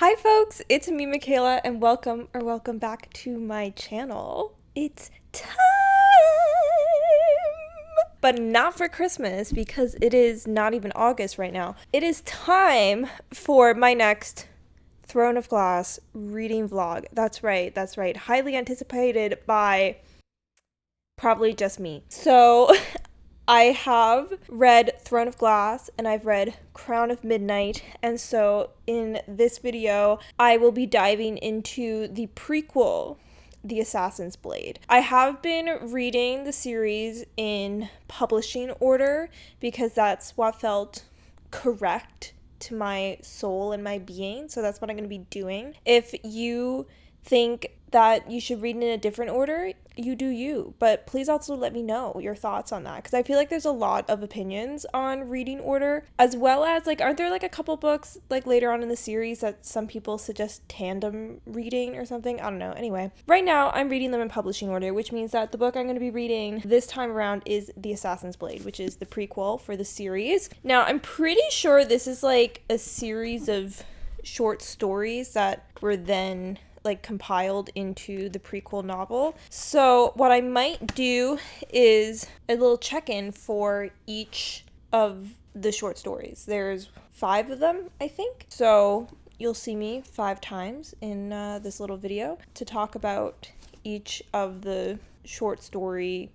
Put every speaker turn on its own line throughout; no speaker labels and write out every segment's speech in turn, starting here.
Hi folks, it's me Michaela and welcome back to my channel. It's time! But not for Christmas because it is not even August right now. It is time for my next Throne of Glass reading vlog. That's right. Highly anticipated by probably just me. So I have read Throne of Glass and I've read Crown of Midnight, and so in this video I will be diving into the prequel, The Assassin's Blade. I have been reading the series in publishing order because that's what felt correct to my soul and my being, so that's what I'm going to be doing. If you think that you should read in a different order, you do you, but please also let me know your thoughts on that because I feel like there's a lot of opinions on reading order, as well as aren't there a couple books later on in the series that some people suggest tandem reading or something? I don't know. Anyway, right now I'm reading them in publishing order, which means that the book I'm going to be reading this time around is The Assassin's Blade, which is the prequel for the series. Now I'm pretty sure this is a series of short stories that were then compiled into the prequel novel. So what I might do is a little check-in for each of the short stories. There's 5 of them, I think. So you'll see me 5 times in this little video to talk about each of the short story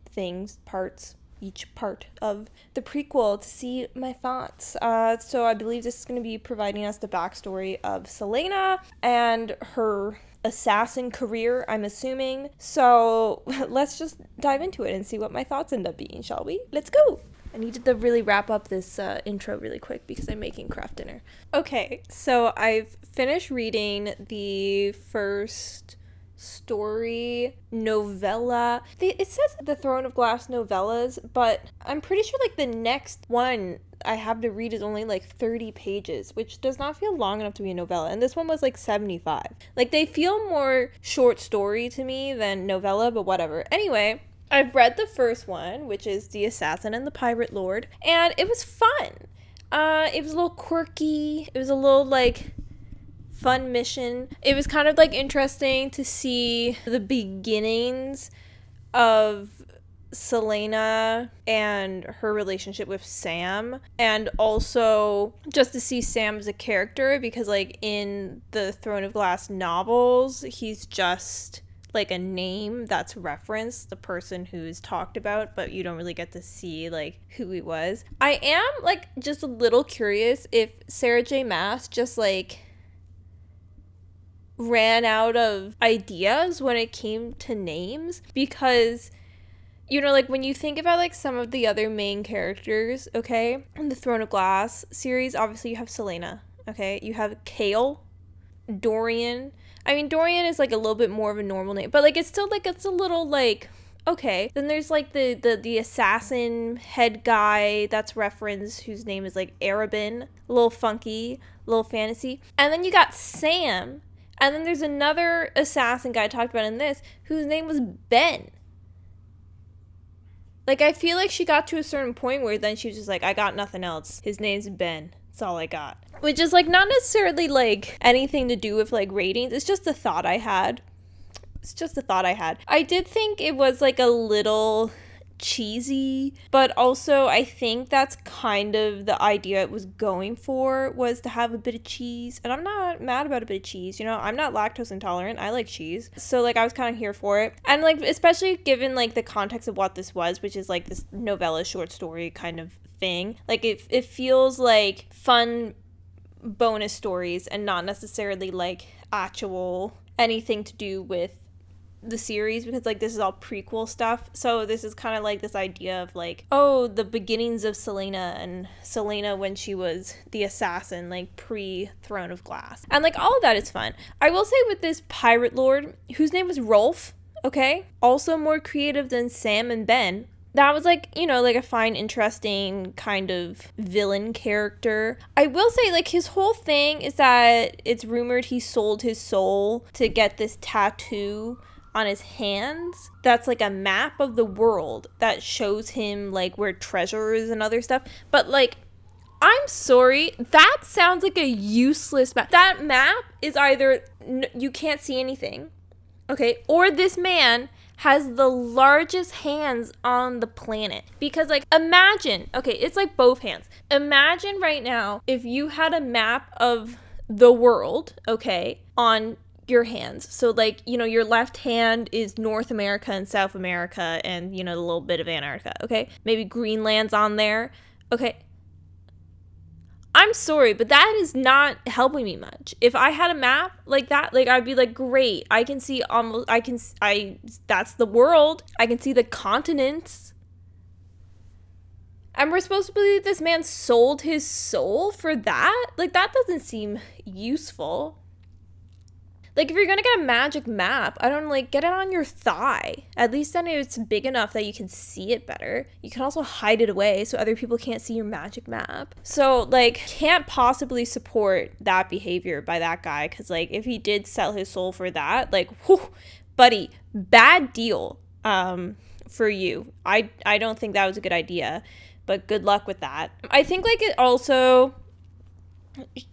things, parts, each part of the prequel to see my thoughts. So I believe this is going to be providing us the backstory of Celaena and her assassin career, I'm assuming. So let's just dive into it and see what my thoughts end up being, shall we? Let's go! I needed to really wrap up this intro really quick because I'm making craft dinner. Okay, so I've finished reading the first story novella. It says the Throne of Glass novellas, but I'm pretty sure the next one I have to read is only 30 pages, which does not feel long enough to be a novella, and this one was 75. They feel more short story to me than novella, but whatever. Anyway, I've read the first one, which is The Assassin and the Pirate Lord, and it was fun. It was a little quirky. It was a little fun mission. It was kind of interesting to see the beginnings of Celaena and her relationship with Sam, and also just to see Sam as a character because in the Throne of Glass novels he's just a name that's referenced, the person who's talked about, but you don't really get to see who he was. I am just a little curious if Sarah J Maas just ran out of ideas when it came to names, because when you think about some of the other main characters, okay, in the Throne of Glass series, obviously you have Celaena, okay, you have Kale, Dorian. I mean, Dorian is a little bit more of a normal name, but it's still it's a little okay. Then there's the assassin head guy that's referenced, whose name is Arabin, a little funky, a little fantasy. And then you got Sam, and then there's another assassin guy I talked about in this whose name was Ben. I feel she got to a certain point where then she was just I got nothing else. His name's Ben. That's all I got. Which is not necessarily anything to do with ratings. It's just a thought I had. I did think it was a little cheesy, but also I think that's kind of the idea it was going for, was to have a bit of cheese. And I'm not mad about a bit of cheese, I'm not lactose intolerant. I like cheese, so I was kind of here for it. And especially given the context of what this was, which is this novella short story kind of thing, it feels fun bonus stories and not necessarily actual anything to do with the series, because this is all prequel stuff. So this is kind of this idea of oh, the beginnings of Celaena, and Celaena when she was the assassin pre Throne of Glass, and all of that is fun. I will say with this pirate lord, whose name was Rolf, okay, also more creative than Sam and Ben. That was a fine, interesting kind of villain character. I will say his whole thing is that it's rumored he sold his soul to get this tattoo on his hands that's a map of the world that shows him where treasure is and other stuff. But I'm sorry. That sounds like a useless map. That map is either you can't see anything, okay, or this man has the largest hands on the planet. Because, like, imagine, okay, it's like both hands. Imagine right now if you had a map of the world, okay, on your hands. So, like, you know, your left hand is North America and South America and, you know, a little bit of Antarctica, okay? Maybe Greenland's on there, okay? I'm sorry, but that is not helping me much. If I had a map like that, like, I'd be like, great, I can see almost, that's the world. I can see the continents. And we're supposed to believe this man sold his soul for that? Like, that doesn't seem useful. Like, if you're gonna get a magic map, I don't, like, get it on your thigh. At least then it's big enough that you can see it better. You can also hide it away so other people can't see your magic map. So, like, can't possibly support that behavior by that guy, because, like, if he did sell his soul for that, like, whew, buddy, bad deal for you. I don't think that was a good idea, but good luck with that. I think, like, it also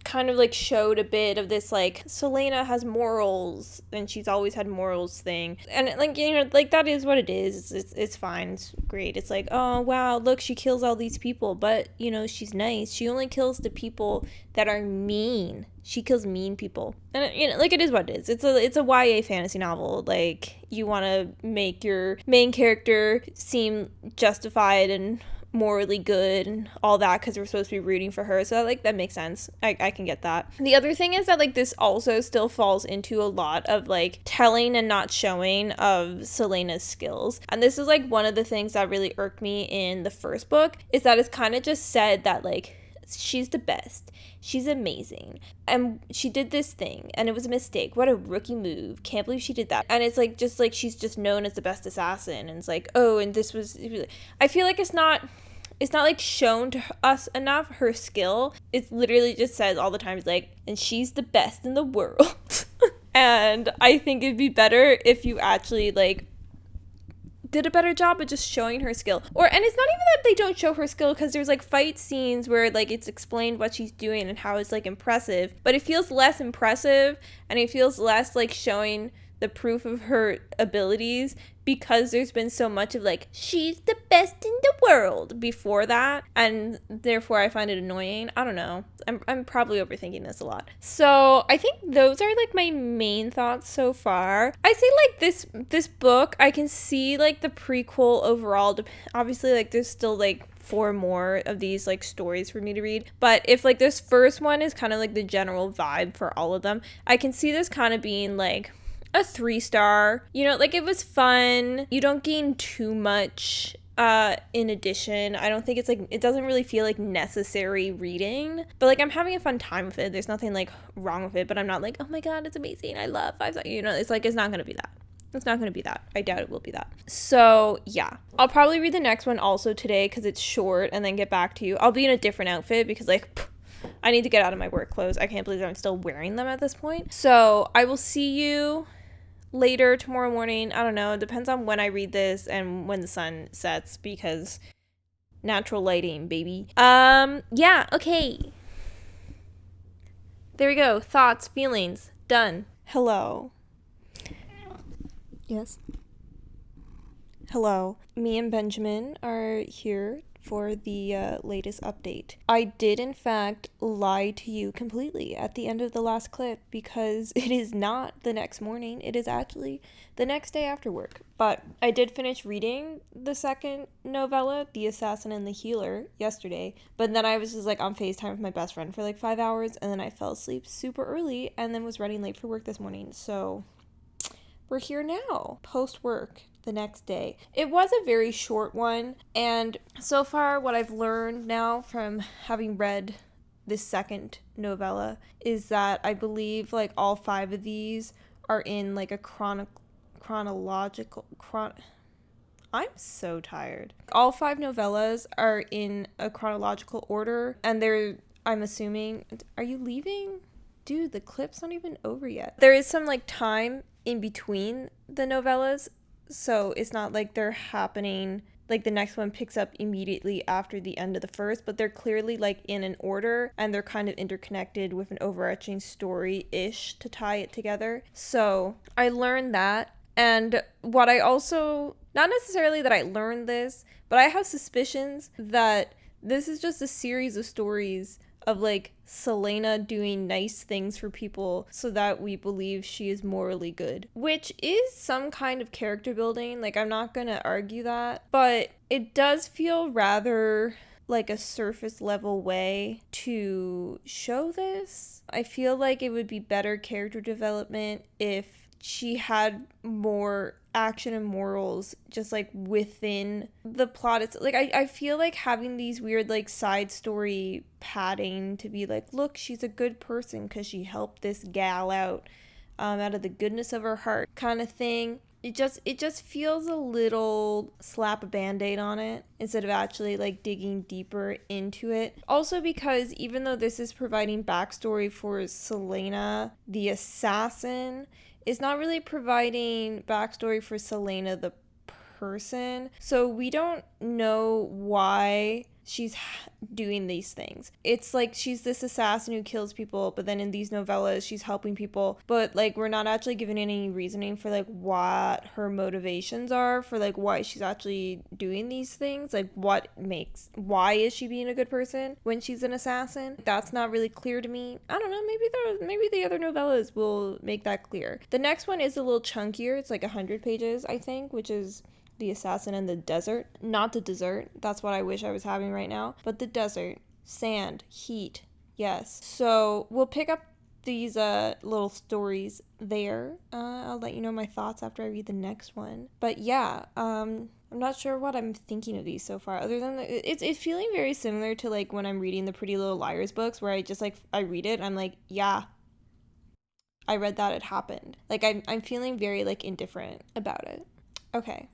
kind of, like, showed a bit of this, like, Selena has morals and she's always had morals thing, and, like, you know, like, that is what it is. It's fine, it's great. It's like, oh wow, look, she kills all these people, but, you know, she's nice. She only kills the people that are mean. She kills mean people. And, you know, like, it is what it is. It's a YA fantasy novel. Like, you want to make your main character seem justified and morally good and all that because we're supposed to be rooting for her, so, like, that makes sense. I can get that. The other thing is that, like, this also still falls into a lot of, like, telling and not showing of Selena's skills, and this is, like, one of the things that really irked me in the first book, is that it's kind of just said that, like, she's the best, she's amazing, and she did this thing and it was a mistake, what a rookie move, can't believe she did that. And it's like, just like, she's just known as the best assassin, and it's like, oh, and this was, I feel like it's not like shown to us enough, her skill. It literally just says all the time, it's like, and she's the best in the world. And I think it'd be better if you actually, like, did a better job of just showing her skill. And it's not even that they don't show her skill, because there's, like, fight scenes where, like, it's explained what she's doing and how it's, like, impressive, but it feels less impressive and it feels less like showing the proof of her abilities, because there's been so much of, like, she's the best in the world before that, and therefore I find it annoying. I don't know. I'm probably overthinking this a lot. So I think those are, like, my main thoughts so far. I say, like, this book, I can see, like, the prequel overall. Obviously, like, there's still, like, 4 more of these, like, stories for me to read, but if, like, this first one is kind of, like, the general vibe for all of them, I can see this kind of being, like, a 3-star. You know, like, it was fun. You don't gain too much in addition. I don't think it's, like, it doesn't really feel like necessary reading, but, like, I'm having a fun time with it. There's nothing, like, wrong with it, but I'm not like, oh my god, it's amazing, I love 5 stars. You know, it's like, it's not gonna be that. It's not going to be that. I doubt it will be that. So, yeah. I'll probably read the next one also today because it's short, and then get back to you. I'll be in a different outfit because, like, I need to get out of my work clothes. I can't believe I'm still wearing them at this point. So, I will see you later tomorrow morning. I don't know. It depends on when I read this and when the sun sets, because natural lighting, baby. Yeah, okay. There we go. Thoughts, feelings, done. Hello. Yes. Hello. Me and Benjamin are here for the latest update. I did, in fact, lie to you completely at the end of the last clip, because it is not the next morning. It is actually the next day after work. But I did finish reading the second novella, The Assassin and the Healer, yesterday. But then I was just, like, on FaceTime with my best friend for, like, 5 hours, and then I fell asleep super early and then was running late for work this morning. So we're here now, post-work, the next day. It was a very short one, and so far what I've learned now from having read this second novella is that I believe, like, all 5 of these are in, like, a chronological... I'm so tired. All 5 novellas are in a chronological order, and they're, I'm assuming... Are you leaving? Dude, the clip's not even over yet. There is some, like, time in between the novellas, so it's not like they're happening like the next one picks up immediately after the end of the first, but they're clearly like in an order and they're kind of interconnected with an overarching story-ish to tie it together. So I learned that. And what I also, not necessarily that I learned this, but I have suspicions that this is just a series of stories of like Selena doing nice things for people so that we believe she is morally good, which is some kind of character building. Like, I'm not gonna argue that, but it does feel rather like a surface level way to show this. I feel like it would be better character development if she had more action and morals just like within the plot. It's like I feel like having these weird like side story padding to be like, look, she's a good person because she helped this gal out of the goodness of her heart kind of thing. It just feels a little slap a band-aid on it instead of actually like digging deeper into it. Also because even though this is providing backstory for Selena the assassin, it's not really providing backstory for Selena the person. So we don't know why she's doing these things. It's like she's this assassin who kills people, but then in these novellas she's helping people, but like we're not actually given any reasoning for like what her motivations are for like why she's actually doing these things. Like why is she being a good person when she's an assassin? That's not really clear to me. I don't know, maybe the other novellas will make that clear. The next one is a little chunkier. It's like 100 pages, I think, which is The Assassin in the Desert. Not the dessert. That's what I wish I was having right now. But the desert. Sand. Heat. Yes. So we'll pick up these little stories there. I'll let you know my thoughts after I read the next one. But yeah, I'm not sure what I'm thinking of these so far. Other than it's feeling very similar to like when I'm reading the Pretty Little Liars books, where I just like I read it and I'm like, yeah, I read that, it happened. Like I'm feeling very like indifferent about it. Okay.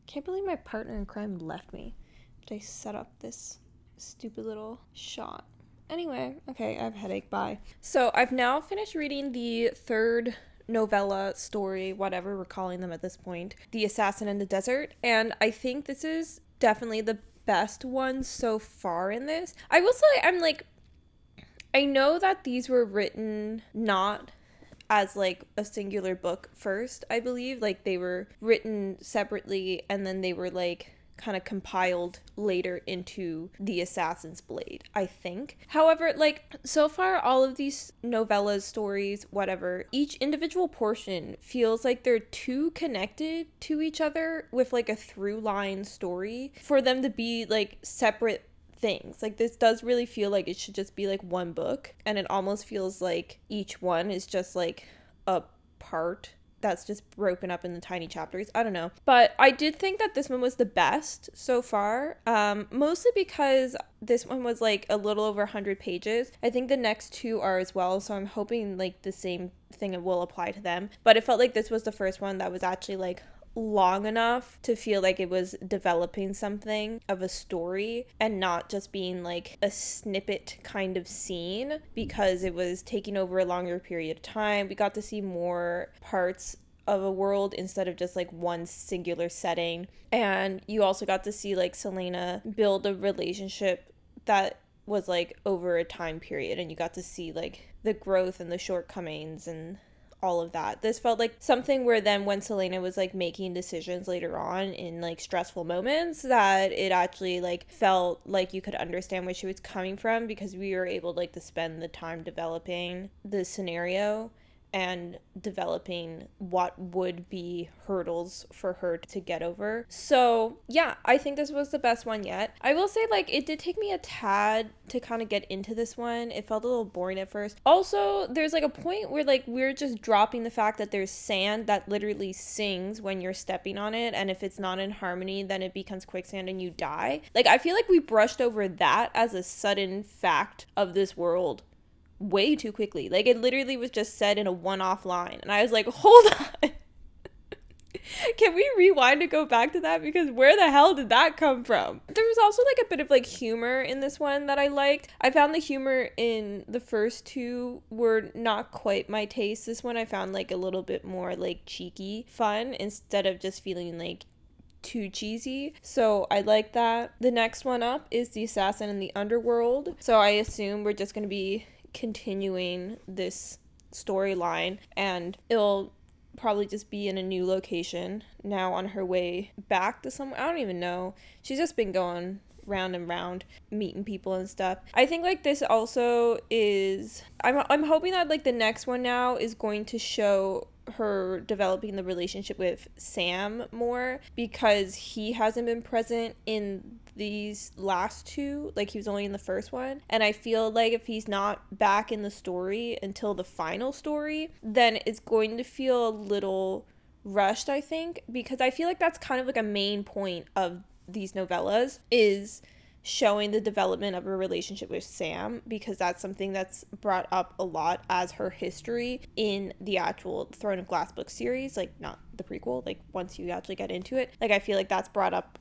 Can't believe my partner in crime left me. But I set up this stupid little shot. Anyway, okay, I have a headache, bye. So I've now finished reading the third novella story, whatever we're calling them at this point, The Assassin in the Desert, and I think this is definitely the best one so far in this. I will say I know that these were written not as like a singular book first, I believe. Like they were written separately and then they were like kind of compiled later into The Assassin's Blade, I think. However, like so far all of these novellas, stories, whatever, each individual portion feels like they're too connected to each other with like a through line story for them to be like separate things. Like this does really feel like it should just be like one book, and it almost feels like each one is just like a part that's just broken up into tiny chapters. I don't know, but I did think that this one was the best so far, mostly because this one was like a little over 100 pages. I think the next two are as well, so I'm hoping like the same thing will apply to them, but it felt like this was the first one that was actually like long enough to feel like it was developing something of a story and not just being like a snippet kind of scene, because it was taking over a longer period of time. We got to see more parts of a world instead of just like one singular setting, and you also got to see like Selena build a relationship that was like over a time period, and you got to see like the growth and the shortcomings and all of that. This felt like something where then when Selena was like making decisions later on in like stressful moments, that it actually like felt like you could understand where she was coming from, because we were able like to spend the time developing the scenario and developing what would be hurdles for her to get over. So yeah, I think this was the best one yet. I will say like it did take me a tad to kind of get into this one. It felt a little boring at first. Also, there's like a point where like we're just dropping the fact that there's sand that literally sings when you're stepping on it, and if it's not in harmony then it becomes quicksand and you die. Like I feel like we brushed over that as a sudden fact of this world way too quickly. Like it literally was just said in a one-off line, and I was like, hold on. Can we rewind to go back to that? Because where the hell did that come from? There was also like a bit of like humor in this one that I liked. I found the humor in the first two were not quite my taste. This one I found like a little bit more like cheeky fun, instead of just feeling like too cheesy. So I like that. The next one up is The Assassin in the Underworld. So I assume we're just going to be continuing this storyline, and it'll probably just be in a new location now on her way back to somewhere. I don't even know. She's just been going round and round meeting people and stuff. I think like this also is I'm hoping that like the next one now is going to show her developing the relationship with Sam more, because he hasn't been present in these last two. Like, he was only in the first one, and I feel like if he's not back in the story until the final story, then it's going to feel a little rushed, I think, because I feel like that's kind of like a main point of these novellas, is showing the development of her relationship with Sam, because that's something that's brought up a lot as her history in the actual Throne of Glass book series, like not the prequel, like once you actually get into it. Like, I feel like that's brought up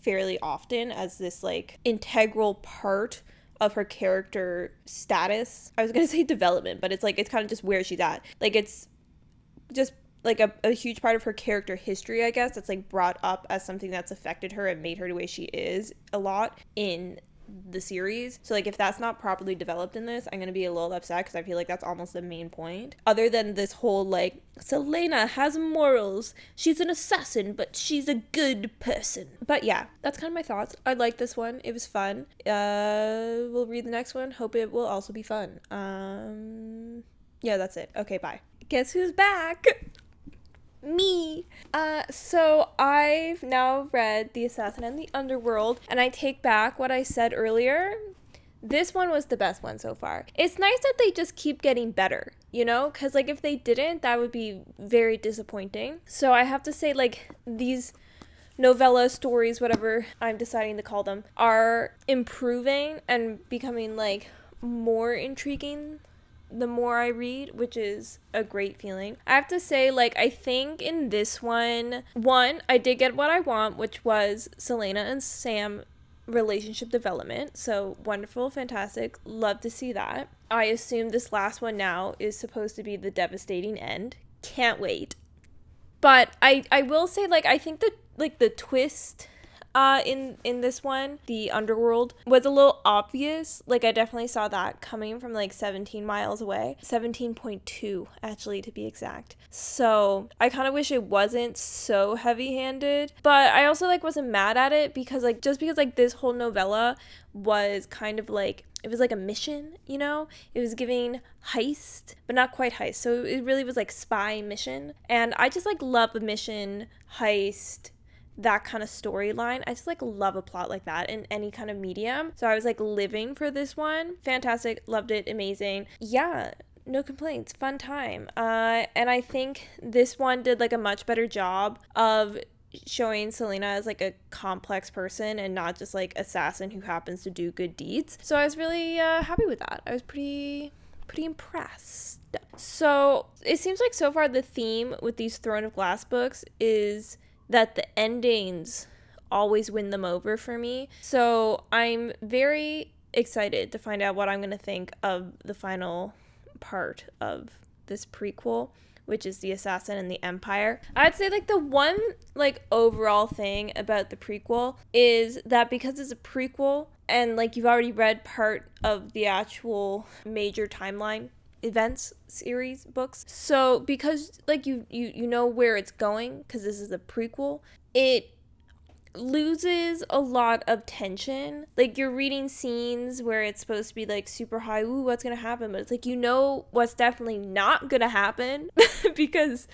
fairly often as this like integral part of her character status. I was gonna say development, but it's like it's kind of just where she's at. Like, it's just like a huge part of her character history, I guess, that's like brought up as something that's affected her and made her the way she is a lot in the series. So like if that's not properly developed in this, I'm gonna be a little upset, because I feel like that's almost the main point, other than this whole like Selena has morals, she's an assassin but she's a good person. But yeah, that's kind of my thoughts. I like this one, it was fun. We'll read the next one, hope it will also be fun. Yeah, that's it. Okay, bye. Guess who's back? Me. So I've now read The Assassin and the Underworld, and I take back what I said earlier. This one was the best one so far. It's nice that they just keep getting better, you know? Because, like, if they didn't, that would be very disappointing. So I have to say, like, these novella stories, whatever I'm deciding to call them, are improving and becoming, like, more intriguing the more I read, which is a great feeling. I have to say, like, I think in this one, I did get what I want, which was Selena and Sam relationship development. So wonderful, fantastic, love to see that. I assume this last one now is supposed to be the devastating end. Can't wait. But I will say, like, I think that, like, the twist in this one, the Underworld, was a little obvious. Like, I definitely saw that coming from like 17 miles away. 17.2 actually, to be exact. So I kind of wish it wasn't so heavy-handed, but I also like wasn't mad at it, because like just because like this whole novella was kind of like, it was like a mission, you know? It was giving heist, but not quite heist. So it really was like spy mission. And I just like love a mission, heist, that kind of storyline. I just like love a plot like that in any kind of medium. So I was like living for this one. Fantastic, loved it, amazing. Yeah, no complaints, fun time. And I think this one did like a much better job of showing Selena as like a complex person and not just like assassin who happens to do good deeds. So I was really happy with that. I was pretty impressed. So it seems like so far the theme with these Throne of Glass books is that the endings always win them over for me. So I'm very excited to find out what I'm going to think of the final part of this prequel, which is The Assassin and the Empire. I'd say like the one like overall thing about the prequel is that because it's a prequel and like you've already read part of the actual major timeline events series books, so because like you know where it's going, because this is a prequel, it loses a lot of tension. Like, you're reading scenes where it's supposed to be like super high, ooh, what's gonna happen, but it's like, you know what's definitely not gonna happen because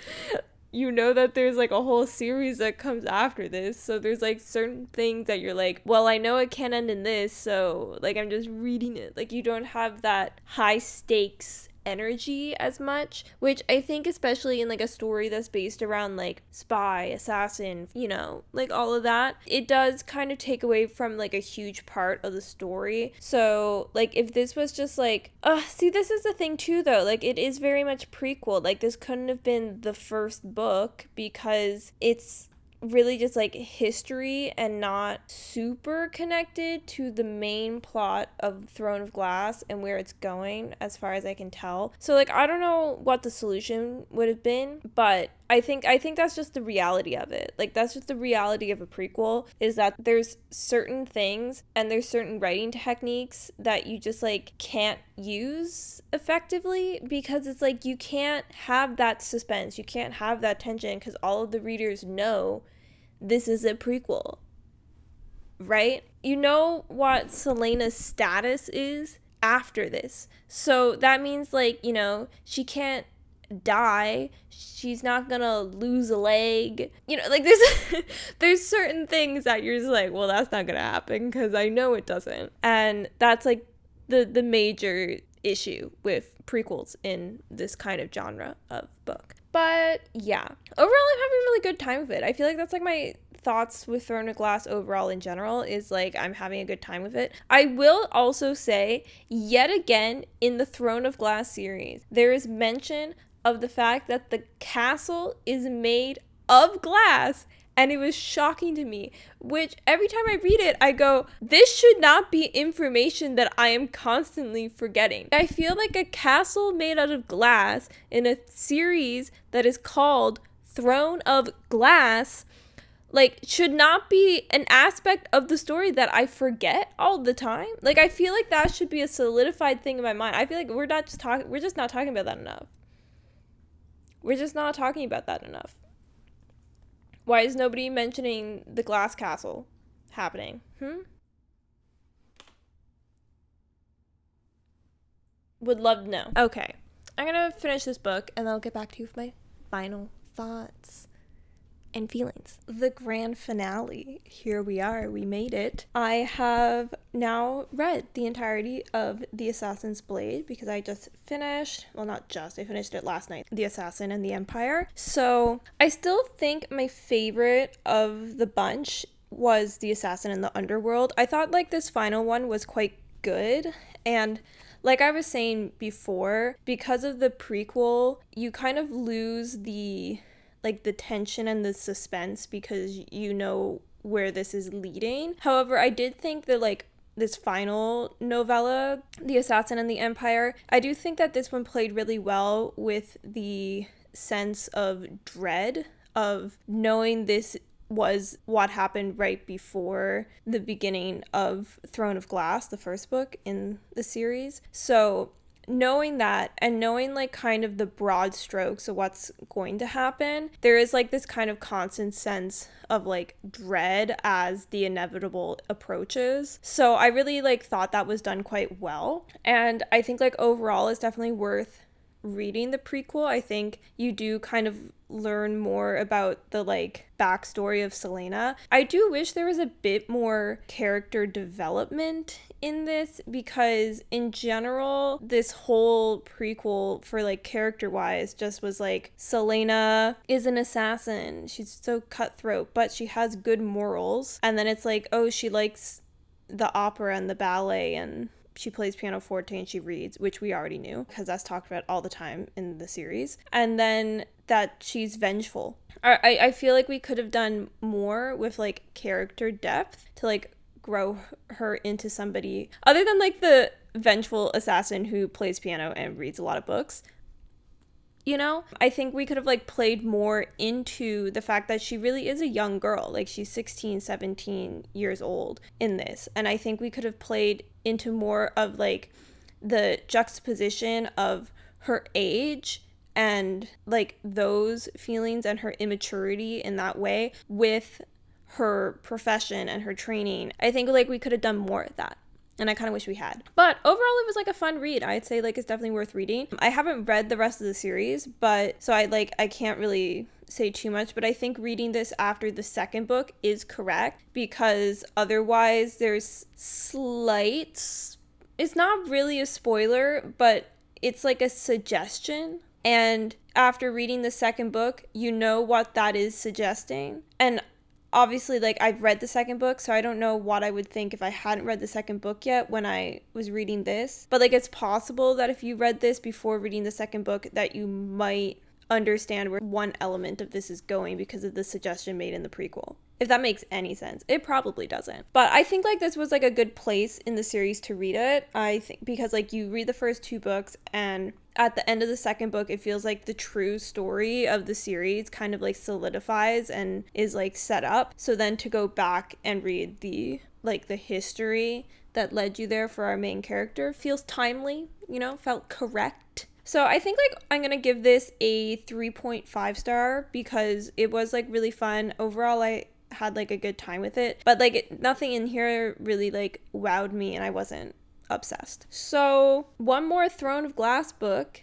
you know that there's like a whole series that comes after this. So there's like certain things that you're like, well, I know it can't end in this, so like I'm just reading it. Like, you don't have that high stakes energy as much, which I think especially in like a story that's based around like spy, assassin, you know, like all of that, it does kind of take away from like a huge part of the story. So like if this was just like, see, this is the thing too though, like it is very much prequel. Like, this couldn't have been the first book because it's really just like history and not super connected to the main plot of Throne of Glass and where it's going, as far as I can tell. So like I don't know what the solution would have been, but I think that's just the reality of it. Like, that's just the reality of a prequel, is that there's certain things and there's certain writing techniques that you just like can't use effectively, because it's like you can't have that suspense, you can't have that tension, because all of the readers know this is a prequel, right? You know what Selena's status is after this. So that means, like, you know, she can't die, she's not gonna lose a leg, you know, like there's certain things that you're just like, well, that's not gonna happen because I know it doesn't. And that's like the major issue with prequels in this kind of genre of book. But yeah, overall I'm having a really good time with it. I feel like that's like my thoughts with Throne of Glass overall in general, is like I'm having a good time with it. I will also say, yet again, in the Throne of Glass series, there is mention of the fact that the castle is made of glass, and it was shocking to me, which every time I read it, I go, this should not be information that I am constantly forgetting. I feel like a castle made out of glass in a series that is called Throne of Glass, like, should not be an aspect of the story that I forget all the time. Like, I feel like that should be a solidified thing in my mind. I feel like we're just not talking about that enough. We're just not talking about that enough. Why is nobody mentioning the glass castle happening? Would love to know. Okay, I'm gonna finish this book and then I'll get back to you with my final thoughts and feelings. The grand finale. Here we are. We made it. I have now read the entirety of The Assassin's Blade because I just finished, well, not just, I finished it last night, The Assassin and the Empire. So I still think my favorite of the bunch was The Assassin and the Underworld. I thought like this final one was quite good, and like I was saying before, because of the prequel, you kind of lose the tension and the suspense because you know where this is leading. However, I did think that like this final novella, The Assassin and the Empire, I do think that this one played really well with the sense of dread of knowing this was what happened right before the beginning of Throne of Glass, the first book in the series. So knowing that and knowing like kind of the broad strokes of what's going to happen, there is like this kind of constant sense of like dread as the inevitable approaches. So I really like thought that was done quite well, and I think like overall it's definitely worth reading the prequel. I think you do kind of learn more about the like backstory of Selena. I do wish there was a bit more character development in this, because in general this whole prequel for like character wise just was like, Selena is an assassin, she's so cutthroat but she has good morals, and then it's like, oh, she likes the opera and the ballet and she plays pianoforte and she reads, which we already knew because that's talked about all the time in the series. And then that she's vengeful. I feel like we could have done more with like character depth to like grow her into somebody other than like the vengeful assassin who plays piano and reads a lot of books. You know, I think we could have like played more into the fact that she really is a young girl. Like she's 16, 17 years old in this. And I think we could have played into more of like the juxtaposition of her age and like those feelings and her immaturity in that way with her profession and her training. I think like we could have done more of that, and I kind of wish we had. But overall, it was like a fun read. I'd say like it's definitely worth reading. I haven't read the rest of the series, but so I can't really say too much, but I think reading this after the second book is correct, because otherwise there's slight, it's not really a spoiler, but it's like a suggestion. And after reading the second book, you know what that is suggesting. And obviously, like, I've read the second book, so I don't know what I would think if I hadn't read the second book yet when I was reading this. But, like, it's possible that if you read this before reading the second book, that you might understand where one element of this is going because of the suggestion made in the prequel. If that makes any sense. It probably doesn't. But I think like this was like a good place in the series to read it. I think because like you read the first 2 books, and at the end of the second book, it feels like the true story of the series kind of like solidifies and is like set up. So then to go back and read the history that led you there for our main character feels timely, felt correct. So I think like I'm going to give this a 3.5 star because it was like really fun. Overall, I had like a good time with it, but like nothing in here really like wowed me and I wasn't obsessed. So one more Throne of Glass book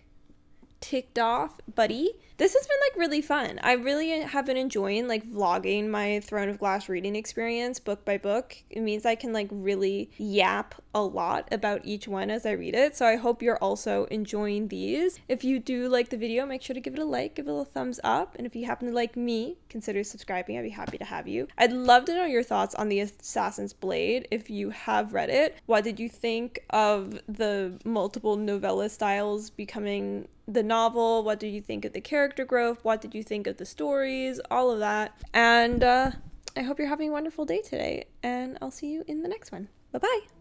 ticked off, buddy. This has been like really fun. I really have been enjoying like vlogging my Throne of Glass reading experience book by book. It means I can like really yap a lot about each one as I read it. So I hope you're also enjoying these. If you do like the video, make sure to give it a like, give it a little thumbs up. And if you happen to like me, consider subscribing. I'd be happy to have you. I'd love to know your thoughts on the Assassin's Blade if you have read it. What did you think of the multiple novella styles becoming the novel? What did you think of the character growth? What did you think of the stories? All of that. And I hope you're having a wonderful day today, and I'll see you in the next one. Bye-bye.